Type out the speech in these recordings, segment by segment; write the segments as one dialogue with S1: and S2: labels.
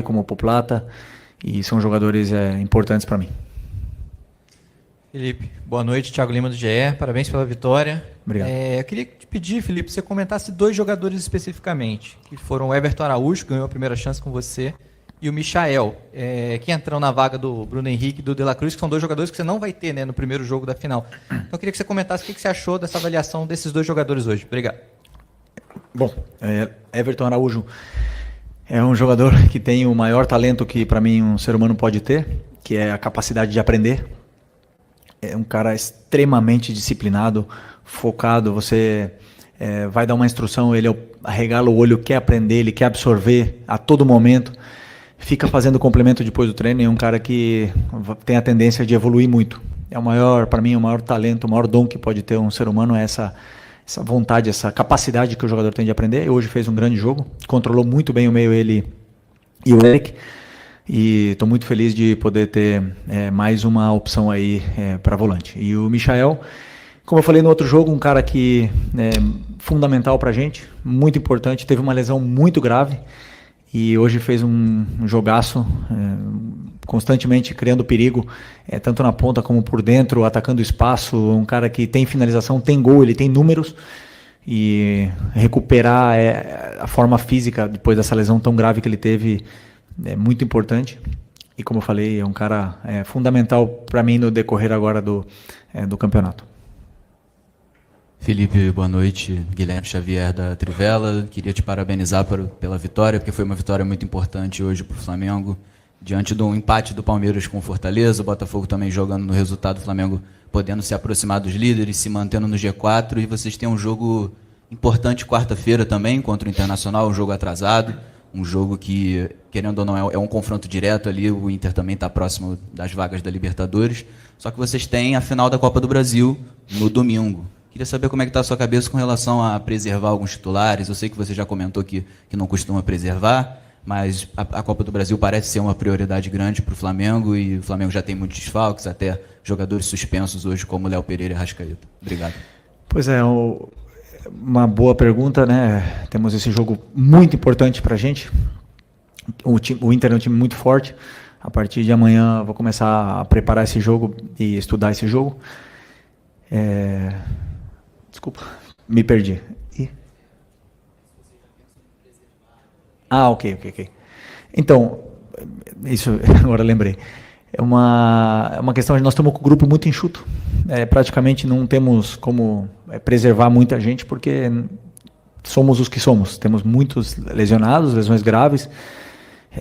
S1: como o Poplata, e são jogadores importantes para mim.
S2: Felipe, boa noite. Thiago Lima do GE, parabéns pela vitória.
S1: Obrigado.
S2: Eu queria te pedir, Felipe, você comentasse 2 jogadores especificamente, que foram o Everton Araújo, que ganhou a primeira chance com você, e o Michael, que entrou na vaga do Bruno Henrique e do De La Cruz, que são 2 jogadores que você não vai ter, né, no primeiro jogo da final. Então eu queria que você comentasse o que você achou dessa avaliação desses 2 jogadores hoje. Obrigado.
S1: Bom, Everton Araújo é um jogador que tem o maior talento que, para mim, um ser humano pode ter, que é a capacidade de aprender. É um cara extremamente disciplinado, focado. Você vai dar uma instrução, ele arregala o olho, quer aprender, ele quer absorver a todo momento. Fica fazendo complemento depois do treino. É um cara que tem a tendência de evoluir muito. É o maior, para mim, o maior talento, o maior dom que pode ter um ser humano é essa vontade, essa capacidade que o jogador tem de aprender. E hoje fez um grande jogo, controlou muito bem o meio, ele e o Eric. E estou muito feliz de poder ter mais uma opção aí para volante. E o Michael, como eu falei no outro jogo, um cara que é fundamental para a gente, muito importante, teve uma lesão muito grave e hoje fez um jogaço, constantemente criando perigo, tanto na ponta como por dentro, atacando o espaço. Um cara que tem finalização, tem gol, ele tem números, e recuperar a forma física depois dessa lesão tão grave que ele teve é muito importante. E como eu falei, é um cara fundamental para mim no decorrer agora do campeonato.
S3: Felipe, boa noite. Guilherme Xavier da Trivela. Queria te parabenizar pela vitória, porque foi uma vitória muito importante hoje para o Flamengo, diante de um empate do Palmeiras com o Fortaleza, o Botafogo também jogando no resultado, o Flamengo podendo se aproximar dos líderes, se mantendo no G4, e vocês têm um jogo importante quarta-feira também contra o Internacional, um jogo atrasado, um jogo que, querendo ou não, é um confronto direto ali. O Inter também está próximo das vagas da Libertadores, só que vocês têm a final da Copa do Brasil no domingo. Queria saber como é que está a sua cabeça com relação a preservar alguns titulares. Eu sei que você já comentou que não costuma preservar, mas a Copa do Brasil parece ser uma prioridade grande para o Flamengo, e o Flamengo já tem muitos desfalques, até jogadores suspensos hoje, como Léo Pereira e Arrascaeta. Obrigado.
S1: Pois é, uma boa pergunta, né? Temos esse jogo muito importante para a gente. O Inter é um time muito forte. A partir de amanhã vou começar a preparar esse jogo e estudar esse jogo. Desculpa, me perdi. Ok. Então, isso agora lembrei. É uma questão de nós estamos com um grupo muito enxuto. Praticamente não temos como preservar muita gente, porque somos os que somos. Temos muitos lesionados, lesões graves.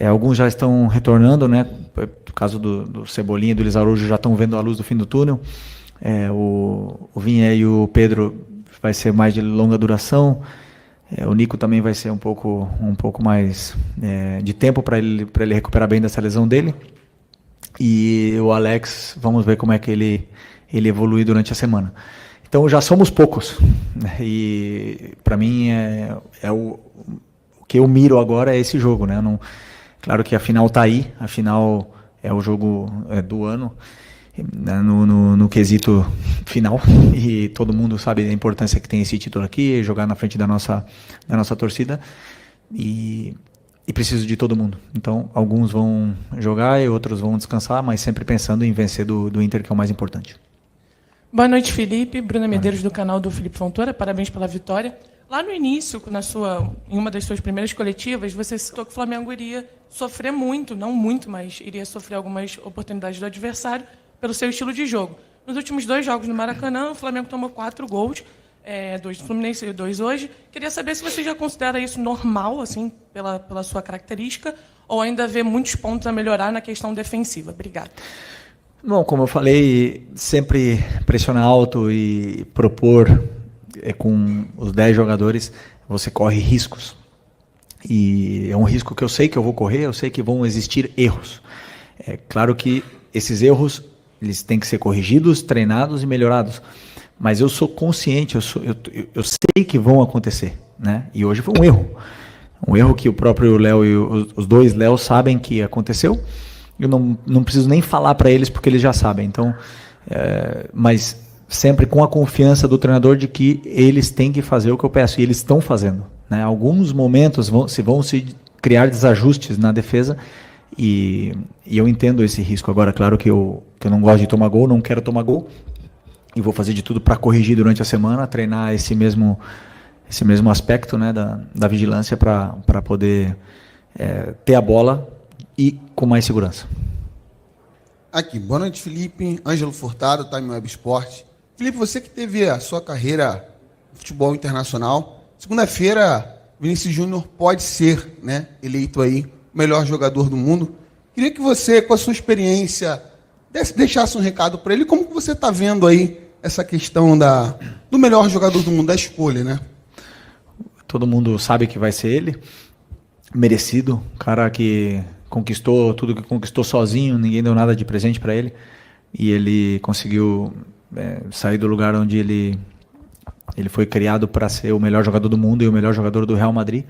S1: Alguns já estão retornando, né? No caso do Cebolinha e do Luiz Araújo, já estão vendo a luz do fim do túnel. O Vinha e o Pedro vai ser mais de longa duração. O Nico também vai ser um pouco mais de tempo para ele recuperar bem dessa lesão dele. E o Alex, vamos ver como é que ele evolui durante a semana. Então já somos poucos, né? E para mim o que eu miro agora é esse jogo, né? Claro que a final está aí, a final é o jogo do ano, no quesito final, e todo mundo sabe a importância que tem esse título aqui, jogar na frente da nossa torcida, e preciso de todo mundo. Então, alguns vão jogar e outros vão descansar, mas sempre pensando em vencer do Inter, que é o mais importante.
S4: Boa noite, Felipe. Bruna Medeiros, do canal do Felipe Fontoura. Parabéns pela vitória. Lá no início, em uma das suas primeiras coletivas, você citou que o Flamengo iria sofrer muito, não muito, mas iria sofrer algumas oportunidades do adversário pelo seu estilo de jogo. Nos últimos 2 jogos no Maracanã, o Flamengo tomou 4 gols, 2 do Fluminense e 2 hoje. Queria saber se você já considera isso normal, assim, pela sua característica, ou ainda vê muitos pontos a melhorar na questão defensiva. Obrigada.
S1: Bom, como eu falei, sempre pressionar alto e propor com os 10 jogadores, você corre riscos. E é um risco que eu sei que eu vou correr, eu sei que vão existir erros. É claro que esses erros eles têm que ser corrigidos, treinados e melhorados. Mas eu sou consciente, eu sei que vão acontecer, né? E hoje foi um erro. Um erro que o próprio Léo e os 2 Léo sabem que aconteceu. Eu não preciso nem falar para eles, porque eles já sabem. Então, mas sempre com a confiança do treinador de que eles têm que fazer o que eu peço. E eles estão fazendo, né? Alguns momentos vão se criar desajustes na defesa e eu entendo esse risco. Agora, claro que eu não gosto de tomar gol, não quero tomar gol e vou fazer de tudo para corrigir durante a semana, treinar esse mesmo aspecto, né, da vigilância para poder ter a bola e com mais segurança.
S5: Aqui, boa noite, Felipe. Ângelo Furtado, Time Web Esporte. Felipe, você que teve a sua carreira no futebol internacional, segunda-feira, Vinícius Júnior pode ser, né, eleito aí o melhor jogador do mundo. Queria que você, com a sua experiência, deixasse um recado para ele. Como que você está vendo aí essa questão do melhor jogador do mundo, da escolha, né?
S1: Todo mundo sabe que vai ser ele, merecido, cara que conquistou tudo que conquistou sozinho, ninguém deu nada de presente para ele, e ele conseguiu sair do lugar onde ele foi criado para ser o melhor jogador do mundo e o melhor jogador do Real Madrid.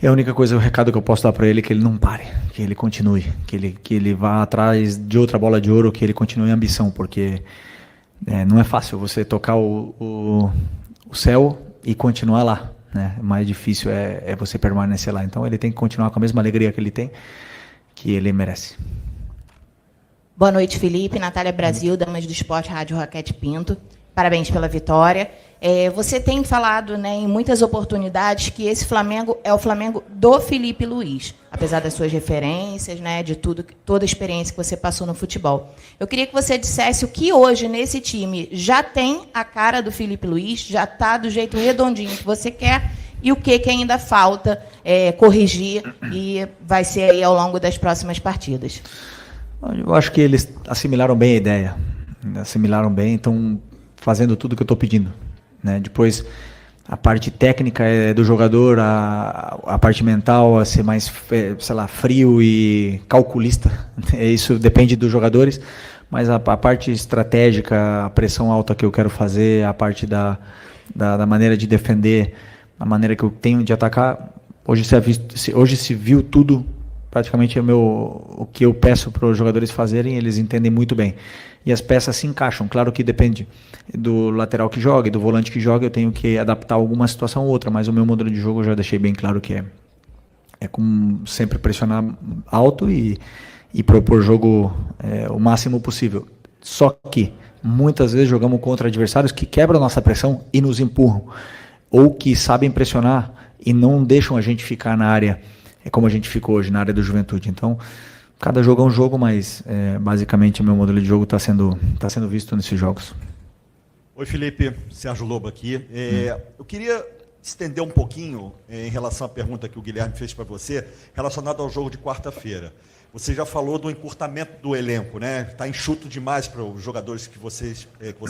S1: É a única coisa, o recado que eu posso dar para ele é que ele não pare, que ele continue, que ele vá atrás de outra bola de ouro, que ele continue a ambição, porque não é fácil você tocar o céu e continuar lá, né? O mais difícil é você permanecer lá. Então ele tem que continuar com a mesma alegria que ele tem, que ele merece.
S6: Boa noite, Felipe. Natália Brasil, Damas do Esporte, Rádio Roquete Pinto. Parabéns pela vitória. Você tem falado, né, em muitas oportunidades que esse Flamengo é o Flamengo do Felipe Luiz, apesar das suas referências, né, de toda a experiência que você passou no futebol. Eu queria que você dissesse o que hoje nesse time já tem a cara do Felipe Luiz, já está do jeito redondinho que você quer, e o que ainda falta corrigir e vai ser aí ao longo das próximas partidas.
S1: Eu acho que eles assimilaram bem a ideia, assimilaram bem, estão fazendo tudo que eu estou pedindo, né? Depois, a parte técnica é do jogador, a parte mental a ser mais, sei lá, frio e calculista. Isso depende dos jogadores, mas a parte estratégica, a pressão alta que eu quero fazer, a parte da maneira de defender, a maneira que eu tenho de atacar, hoje se viu tudo, praticamente o que eu peço para os jogadores fazerem, eles entendem muito bem. E as peças se encaixam. Claro que depende do lateral que joga, do volante que joga, eu tenho que adaptar alguma situação ou outra, mas o meu modelo de jogo eu já deixei bem claro que é como sempre pressionar alto e propor jogo o máximo possível. Só que muitas vezes jogamos contra adversários que quebram a nossa pressão e nos empurram, ou que sabem pressionar e não deixam a gente ficar na área como a gente ficou hoje, na área do Juventude. Então, cada jogo é um jogo, mas basicamente o meu modelo de jogo está sendo visto nesses jogos.
S7: Oi, Felipe, Sérgio Lobo aqui. Eu queria estender um pouquinho em relação à pergunta que o Guilherme fez para você, relacionada ao jogo de quarta-feira. Você já falou do encurtamento do elenco, né? Está enxuto demais para os jogadores que você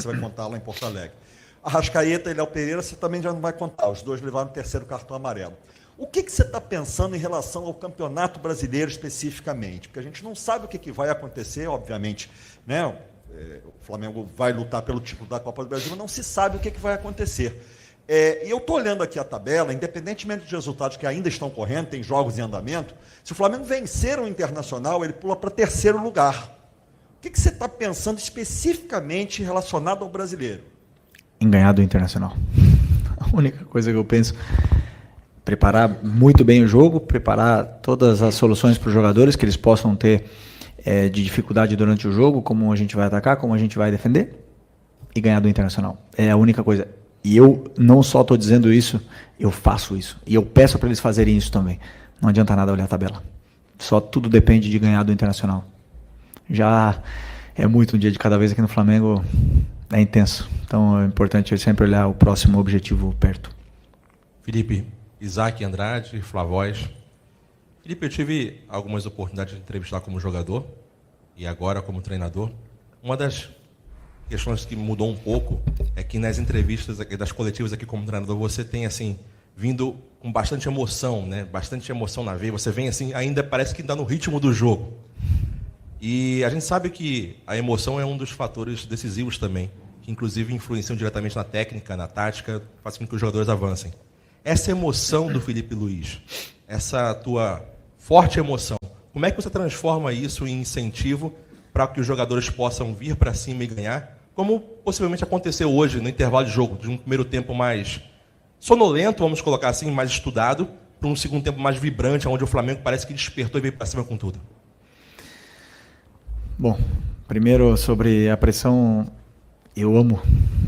S7: vai contar lá em Porto Alegre. Arrascaeta e Léo Pereira você também já não vai contar, os dois levaram o terceiro cartão amarelo. O que você está pensando em relação ao Campeonato Brasileiro especificamente? Porque a gente não sabe o que vai acontecer, obviamente, né? O Flamengo vai lutar pelo título da Copa do Brasil, mas não se sabe o que vai acontecer. E eu estou olhando aqui a tabela, independentemente dos resultados que ainda estão correndo, tem jogos em andamento, se o Flamengo vencer o Internacional, ele pula para terceiro lugar. O que você está pensando especificamente relacionado ao brasileiro?
S1: Em ganhar do Internacional. A única coisa que eu penso, preparar muito bem o jogo, preparar todas as soluções para os jogadores que eles possam ter de dificuldade durante o jogo, como a gente vai atacar, como a gente vai defender, e ganhar do Internacional. É a única coisa. E eu não só estou dizendo isso, eu faço isso. E eu peço para eles fazerem isso também. Não adianta nada olhar a tabela. Só tudo depende de ganhar do Internacional. Já é muito um dia de cada vez aqui no Flamengo, é intenso. Então é importante sempre olhar o próximo objetivo perto.
S8: Felipe, Isaac Andrade, Flavóis. Felipe, eu tive algumas oportunidades de entrevistar como jogador e agora como treinador. Uma das questões que mudou um pouco é que nas entrevistas das coletivas aqui como treinador você tem assim vindo com bastante emoção, né? Bastante emoção na veia. Você vem assim, ainda parece que está no ritmo do jogo. E a gente sabe que a emoção é um dos fatores decisivos também, que inclusive influenciam diretamente na técnica, na tática, faz com que os jogadores avancem. Essa emoção do Felipe Luiz, essa tua forte emoção, como é que você transforma isso em incentivo para que os jogadores possam vir para cima e ganhar, como possivelmente aconteceu hoje no intervalo de jogo, de um primeiro tempo mais sonolento, vamos colocar assim, mais estudado, para um segundo tempo mais vibrante, onde o Flamengo parece que despertou e veio para cima com tudo?
S1: Bom, primeiro sobre a pressão, eu amo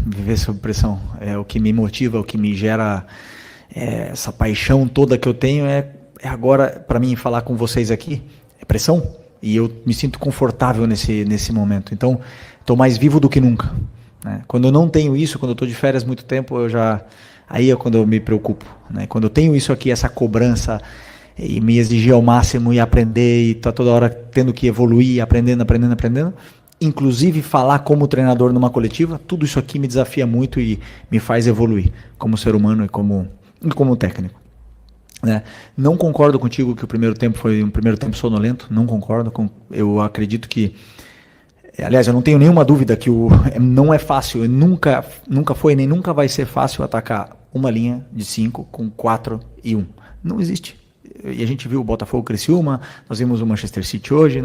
S1: viver sob pressão. É o que me motiva, o que me gera essa paixão toda que eu tenho é agora, para mim, falar com vocês aqui, é pressão. E eu me sinto confortável nesse momento. Então, estou mais vivo do que nunca, né? Quando eu não tenho isso, quando eu estou de férias muito tempo, aí é quando eu me preocupo, né? Quando eu tenho isso aqui, essa cobrança, e me exigir ao máximo e aprender, e tá toda hora tendo que evoluir, aprendendo, inclusive falar como treinador numa coletiva, tudo isso aqui me desafia muito e me faz evoluir como ser humano e como técnico, né? Não concordo contigo que o primeiro tempo foi um primeiro tempo sonolento, não concordo. Eu acredito que, aliás, eu não tenho nenhuma dúvida que não é fácil, nunca foi nem nunca vai ser fácil atacar uma linha de 5 com 4 e 1. Não existe. E a gente viu o Botafogo Criciúma, nós vimos o Manchester City hoje.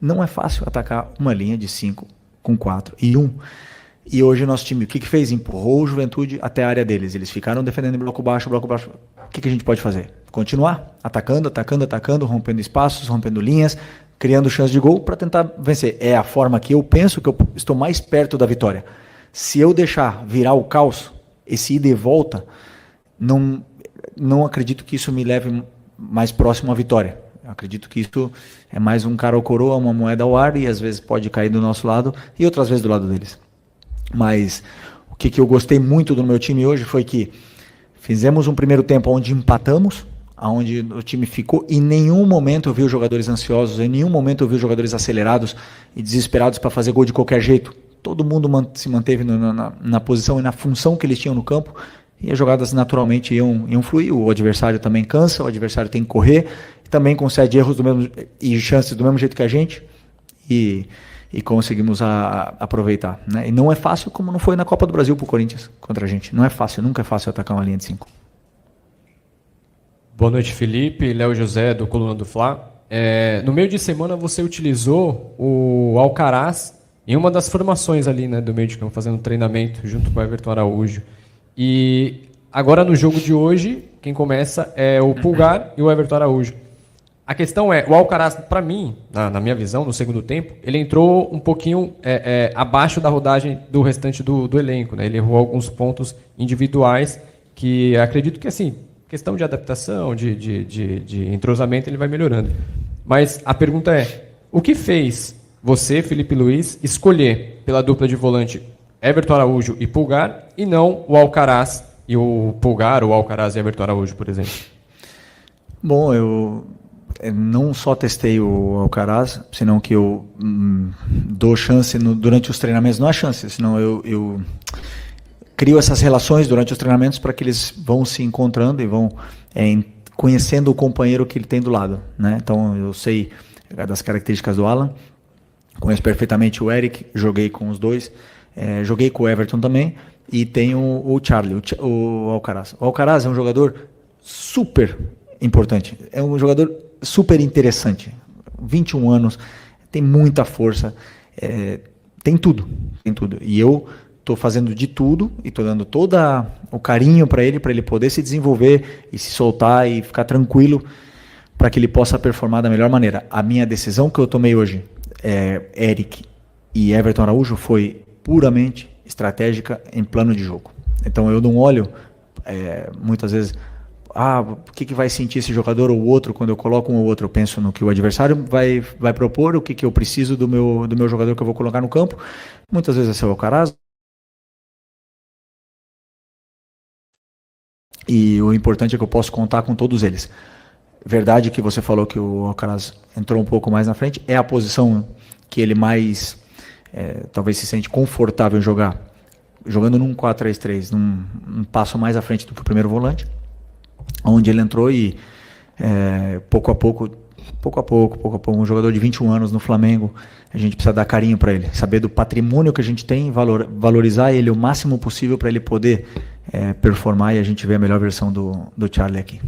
S1: Não é fácil atacar uma linha de 5 com 4 e 1. E hoje o nosso time, o que fez? Empurrou o Juventude até a área deles. Eles ficaram defendendo em bloco baixo. O que a gente pode fazer? Continuar atacando, rompendo espaços, rompendo linhas, criando chance de gol para tentar vencer. É a forma que eu penso que eu estou mais perto da vitória. Se eu deixar virar o caos, esse ida e volta, não acredito que isso me leve mais próximo à vitória. Eu acredito que isso é mais um cara ou coroa, uma moeda ao ar, e às vezes pode cair do nosso lado e outras vezes do lado deles. Mas o que eu gostei muito do meu time hoje foi que fizemos um primeiro tempo onde empatamos, onde o time ficou. Em nenhum momento eu vi os jogadores ansiosos, em nenhum momento eu vi os jogadores acelerados e desesperados para fazer gol de qualquer jeito. Todo mundo se manteve na posição e na função que eles tinham no campo, e as jogadas naturalmente iam fluir. O adversário também cansa, o adversário tem que correr, também concede erros e chances do mesmo jeito que a gente, e conseguimos aproveitar, né? E não é fácil, como não foi na Copa do Brasil pro Corinthians contra a gente. Não é fácil, nunca é fácil atacar uma linha de 5.
S9: Boa noite, Felipe. Léo José, do Coluna do Fla. No meio de semana você utilizou o Alcaraz em uma das formações ali, né, do meio de campo, fazendo treinamento junto com o Everton Araújo. E agora no jogo de hoje, quem começa é o Pulgar e o Everton Araújo. A questão é, o Alcaraz, para mim, na minha visão, no segundo tempo, ele entrou um pouquinho abaixo da rodagem do restante do elenco, né? Ele errou alguns pontos individuais que acredito que, assim, questão de adaptação, de entrosamento, ele vai melhorando. Mas a pergunta é, o que fez você, Felipe Luiz, escolher pela dupla de volante Everton Araújo e Pulgar, e não o Alcaraz e o Pulgar, ou o Alcaraz e Everton Araújo, por exemplo?
S1: Bom, eu não só testei o Alcaraz, senão que eu dou chance durante os treinamentos. Não há chance, senão eu crio essas relações durante os treinamentos para que eles vão se encontrando e vão conhecendo o companheiro que ele tem do lado, né? Então eu sei das características do Alan, conheço perfeitamente o Eric, joguei com os dois, joguei com o Everton também, e tenho o Charlie, o Alcaraz. O Alcaraz é um jogador super importante, é um jogador super interessante, 21 anos, tem muita força, tem tudo, e eu estou fazendo de tudo e estou dando todo o carinho para ele poder se desenvolver e se soltar e ficar tranquilo para que ele possa performar da melhor maneira. A minha decisão que eu tomei hoje, Eric e Everton Araújo, foi puramente estratégica em plano de jogo. Então eu não olho muitas vezes o que vai sentir esse jogador ou outro quando eu coloco um ou outro. Eu penso no que o adversário vai propor, o que eu preciso do meu jogador que eu vou colocar no campo. Muitas vezes é seu Alcaraz, e o importante é que eu posso contar com todos eles. Verdade que você falou que o Alcaraz entrou um pouco mais na frente, é a posição que ele mais talvez se sente confortável em jogar, jogando num 4-3-3, num passo mais à frente do que o primeiro volante, onde ele entrou e pouco a pouco, um jogador de 21 anos no Flamengo, a gente precisa dar carinho para ele, saber do patrimônio que a gente tem, valorizar ele o máximo possível para ele poder performar e a gente ver a melhor versão do Charlie aqui.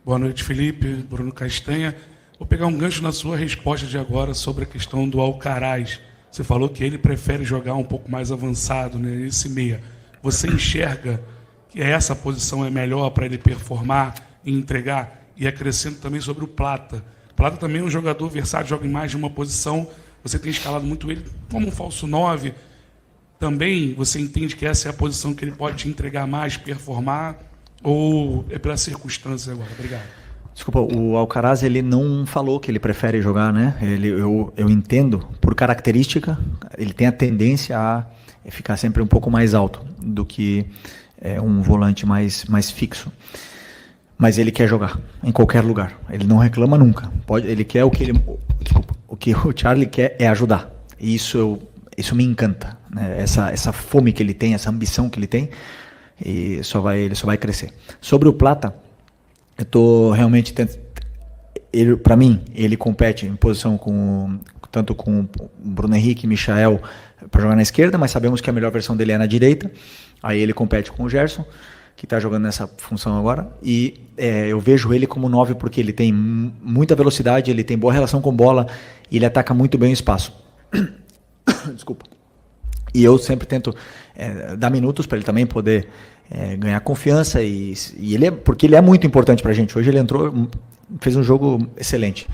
S10: Boa noite, Felipe. Bruno Castanha. Vou pegar um gancho na sua resposta de agora sobre a questão do Alcaraz. Você falou que ele prefere jogar um pouco mais avançado, né, esse meia. Você enxerga que essa posição é melhor para ele performar, em entregar, e acrescento também sobre o Plata. O Plata também é um jogador versátil, joga em mais de uma posição. Você tem escalado muito ele como um falso 9. Também você entende que essa é a posição que ele pode te entregar mais, performar, ou é pela circunstância agora? Obrigado.
S1: Desculpa, o Alcaraz ele não falou que ele prefere jogar, né? Eu entendo, por característica, ele tem a tendência a ficar sempre um pouco mais alto do que um volante mais fixo. Mas ele quer jogar em qualquer lugar. Ele não reclama nunca. Ele quer o que o Charlie quer é ajudar. E isso me encanta, né? Essa fome que ele tem, essa ambição que ele tem, e ele só vai crescer. Sobre o Plata, eu estou realmente para mim, ele compete em posição tanto com o Bruno Henrique e Michael para jogar na esquerda, mas sabemos que a melhor versão dele é na direita. Aí ele compete com o Gerson, que está jogando nessa função agora, e eu vejo ele como 9 porque ele tem muita velocidade, ele tem boa relação com bola, e ele ataca muito bem o espaço. Desculpa. E eu sempre tento dar minutos para ele também poder ganhar confiança, porque ele é muito importante para a gente. Hoje ele entrou, fez um jogo excelente.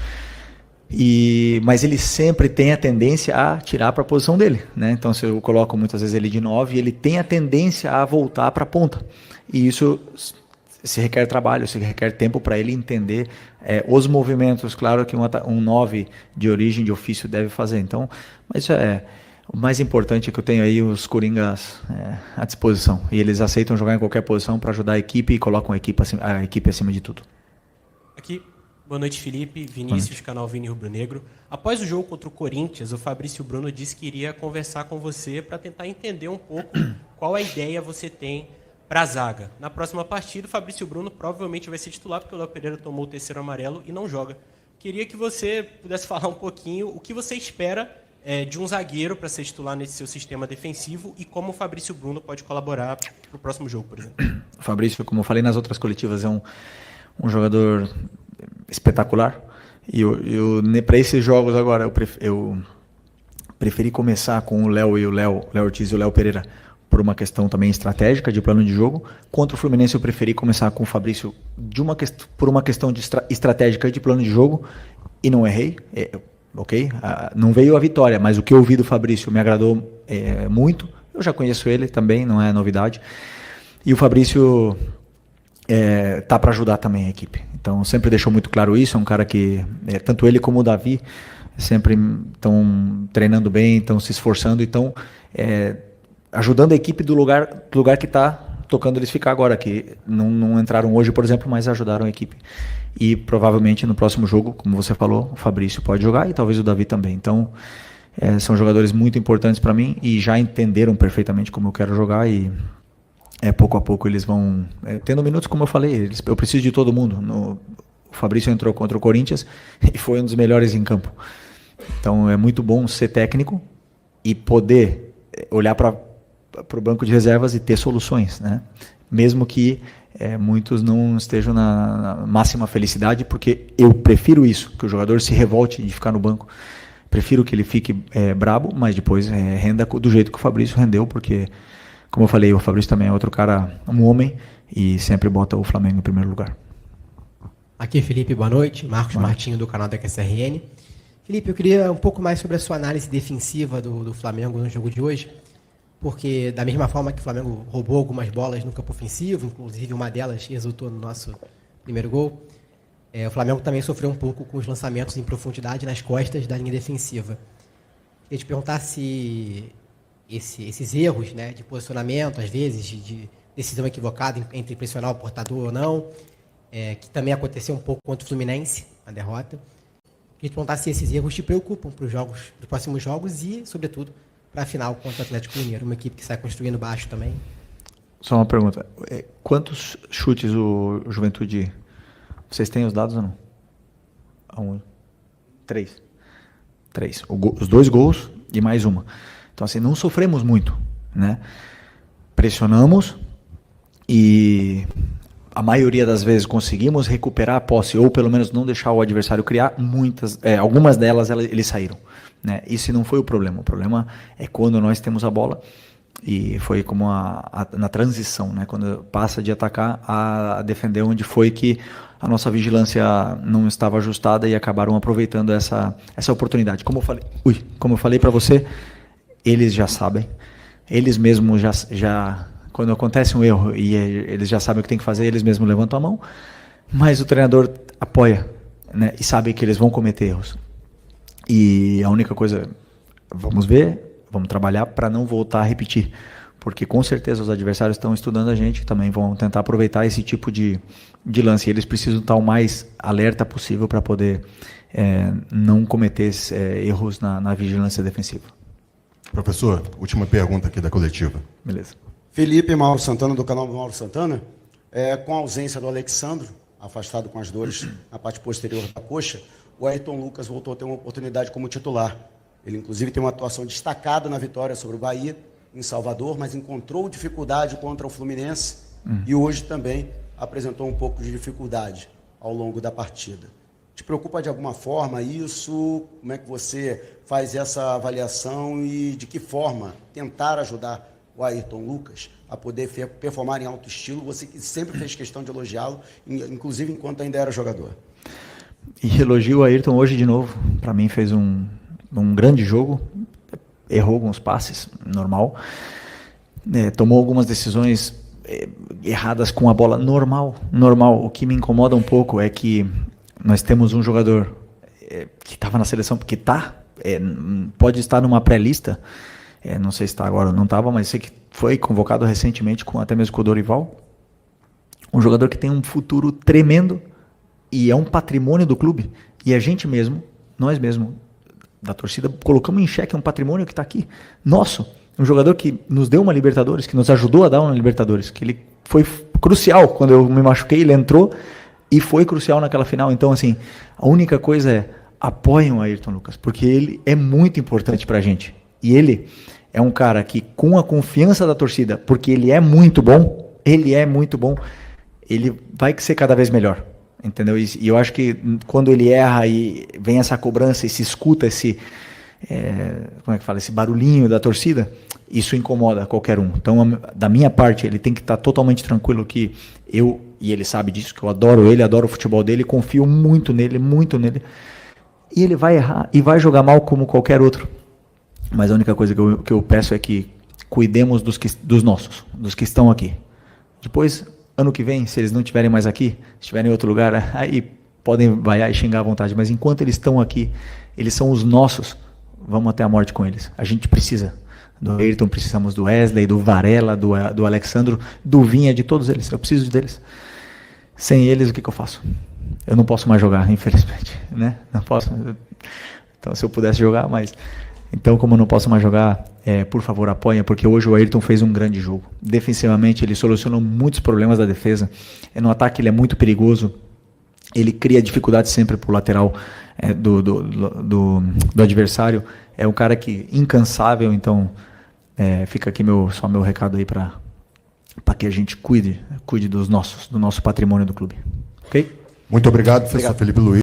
S1: Mas ele sempre tem a tendência a tirar para a posição dele, né? Então, se eu coloco muitas vezes ele de 9, ele tem a tendência a voltar para a ponta. E isso se requer trabalho, se requer tempo para ele entender os movimentos, claro que um 9 de origem, de ofício, deve fazer. Então, mas isso o mais importante é que eu tenho aí os coringas à disposição. E eles aceitam jogar em qualquer posição para ajudar a equipe e colocam a equipe acima de tudo.
S11: Aqui, boa noite, Felipe. Vinícius, canal Vini Rubro Negro. Após o jogo contra o Corinthians, o Fabrício Bruno disse que iria conversar com você para tentar entender um pouco qual a ideia você tem para a zaga. Na próxima partida, o Fabrício Bruno provavelmente vai ser titular, porque o Léo Pereira tomou o terceiro amarelo e não joga. Queria que você pudesse falar um pouquinho o que você espera de um zagueiro para ser titular nesse seu sistema defensivo e como o Fabrício Bruno pode colaborar para o próximo jogo, por exemplo.
S1: O Fabrício, como eu falei nas outras coletivas, é um jogador espetacular. E para esses jogos agora, eu preferi começar com o Léo Ortiz e o Léo Pereira por uma questão também estratégica de plano de jogo. Contra o Fluminense eu preferi começar com o Fabrício por uma questão estratégica de plano de jogo e não errei. Ok? Não veio a vitória, mas o que eu vi do Fabrício me agradou muito. Eu já conheço ele também, não é novidade. E o Fabrício tá para ajudar também a equipe. Então sempre deixou muito claro isso. É um cara que, tanto ele como o Davi, sempre estão treinando bem, estão se esforçando, então ajudando a equipe do lugar que está tocando eles ficar agora, que não entraram hoje, por exemplo, mas ajudaram a equipe. E provavelmente no próximo jogo, como você falou, o Fabrício pode jogar e talvez o Davi também. Então são jogadores muito importantes para mim e já entenderam perfeitamente como eu quero jogar e pouco a pouco eles vão tendo minutos, como eu falei, eu preciso de todo mundo. O Fabrício entrou contra o Corinthians e foi um dos melhores em campo. Então é muito bom ser técnico e poder olhar para o banco de reservas e ter soluções, né? Mesmo que muitos não estejam na máxima felicidade, porque eu prefiro isso, que o jogador se revolte de ficar no banco. Prefiro que ele fique brabo, mas depois renda do jeito que o Fabrício rendeu, porque, como eu falei, o Fabrício também é outro cara, um homem, e sempre bota o Flamengo em primeiro lugar.
S12: Aqui, Felipe, boa noite. Marcos Martinho, do canal da QSRN. Felipe, eu queria um pouco mais sobre a sua análise defensiva do Flamengo no jogo de hoje, porque da mesma forma que o Flamengo roubou algumas bolas no campo ofensivo, inclusive uma delas resultou no nosso primeiro gol, o Flamengo também sofreu um pouco com os lançamentos em profundidade nas costas da linha defensiva. Queria te perguntar se esses erros, né, de posicionamento, às vezes, de decisão equivocada entre pressionar o portador ou não, que também aconteceu um pouco contra o Fluminense, a derrota. Queria te perguntar se esses erros te preocupam para os próximos jogos e, sobretudo, para a final contra o Atlético Mineiro, uma equipe que sai construindo baixo também.
S1: Só uma pergunta. Quantos chutes o Juventude... Vocês têm os dados ou não? 3. Os 2 gols e mais uma. Então, assim, não sofremos muito, né? Pressionamos e a maioria das vezes conseguimos recuperar a posse, ou pelo menos não deixar o adversário criar. Algumas delas eles saíram, né? Esse não foi o problema. O problema é quando nós temos a bola E foi como na transição, né? Quando passa de atacar a defender, onde foi que a nossa vigilância não estava ajustada e acabaram aproveitando essa oportunidade. Como eu falei para você, eles já sabem, eles mesmos já quando acontece um erro e eles já sabem o que tem que fazer, eles mesmos levantam a mão, mas o treinador apoia, né? E sabe que eles vão cometer erros. E a única coisa, vamos ver, vamos trabalhar para não voltar a repetir, porque com certeza os adversários estão estudando a gente, também vão tentar aproveitar esse tipo de lance. Eles precisam estar o mais alerta possível para poder não cometer erros na vigilância defensiva.
S13: Professor, última pergunta aqui da coletiva.
S1: Beleza.
S14: Felipe Mauro Santana, do canal Mauro Santana. Com a ausência do Alexandro, afastado com as dores na parte posterior da coxa, o Ayrton Lucas voltou a ter uma oportunidade como titular. Ele, inclusive, tem uma atuação destacada na vitória sobre o Bahia, em Salvador, mas encontrou dificuldade contra o Fluminense e hoje também apresentou um pouco de dificuldade ao longo da partida. Te preocupa de alguma forma isso? Como é que você faz essa avaliação e de que forma tentar ajudar o Ayrton Lucas a poder performar em alto estilo? Você que sempre fez questão de elogiá-lo, inclusive enquanto ainda era jogador.
S1: E elogio o Ayrton hoje de novo. Para mim fez um grande jogo, errou alguns passes, normal. Tomou algumas decisões erradas com a bola, normal. O que me incomoda um pouco é que nós temos um jogador que estava na seleção, porque pode estar numa pré-lista, não sei se está agora ou não estava, mas sei que foi convocado recentemente, até mesmo com o Dorival. Um jogador que tem um futuro tremendo e é um patrimônio do clube. E a gente mesmo, nós mesmos, da torcida, colocamos em xeque um patrimônio que está aqui, nosso. Um jogador que nos deu uma Libertadores, que nos ajudou a dar uma Libertadores, que ele foi crucial. Quando eu me machuquei, ele entrou e foi crucial naquela final. Então, assim, a única coisa é apoiem o Ayrton Lucas, porque ele é muito importante pra gente. E ele é um cara que, com a confiança da torcida, porque ele é muito bom, ele vai ser cada vez melhor. Entendeu? E eu acho que quando ele erra e vem essa cobrança e se escuta esse barulhinho da torcida, isso incomoda qualquer um. Então, da minha parte, ele tem que estar totalmente tranquilo que e ele sabe disso, que eu adoro ele, adoro o futebol dele, confio muito nele, e ele vai errar e vai jogar mal como qualquer outro. Mas a única coisa que eu peço é que cuidemos dos nossos, dos que estão aqui. Depois, ano que vem, se eles não estiverem mais aqui, se estiverem em outro lugar, aí podem vaiar e xingar à vontade. Mas enquanto eles estão aqui, eles são os nossos, vamos até a morte com eles. A gente precisa do Ayrton, precisamos do Wesley, do Varela, do Alexandro, do Vinha, de todos eles. Eu preciso deles. Sem eles, o que eu faço? Eu não posso mais jogar, infelizmente, né? Não posso. Então, se eu pudesse jogar, mas... Então, como eu não posso mais jogar, por favor, apoiem, porque hoje o Ayrton fez um grande jogo. Defensivamente, ele solucionou muitos problemas da defesa. No ataque, ele é muito perigoso. Ele cria dificuldade sempre para o lateral do adversário. É um cara que incansável, então fica aqui só meu recado aí para que a gente cuide do nosso patrimônio do clube. Ok?
S13: Muito obrigado, professor Felipe Luiz.